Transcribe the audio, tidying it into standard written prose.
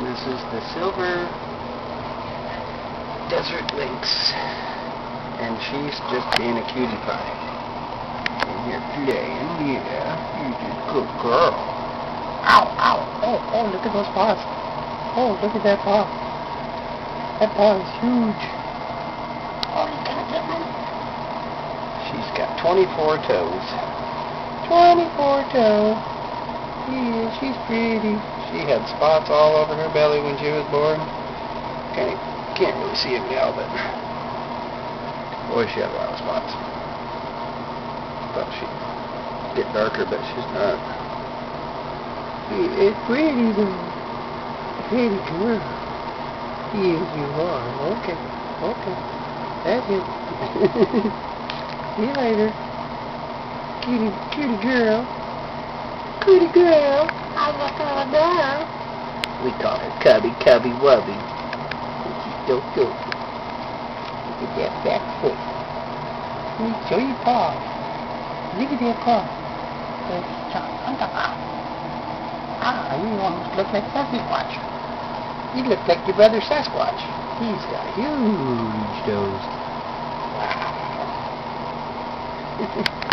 This is the silver desert lynx, and she's just being a cutie pie. And you're playing, yeah, you're just a good girl. Ow, ow, oh, look at those paws. Oh, look at that paw. That paw is huge. Oh, you gonna get me? She's got 24 toes. 24 toes. Yeah, she's pretty. She had spots all over her belly when she was born. Can't really see it now, but boy, she had a lot of spots. Thought she'd get darker, but she's not. It's pretty though. Pretty girl. Yes, you are. Okay. That's it. See you later. Cutie girl. Cutie girl. I got her now. We call her Cubby Wubby. She's so cute. Look at that back foot. Let me show you paw. Look at that paw. You almost look like Sasquatch. You look like your brother Sasquatch. He's got huge toes. Wow.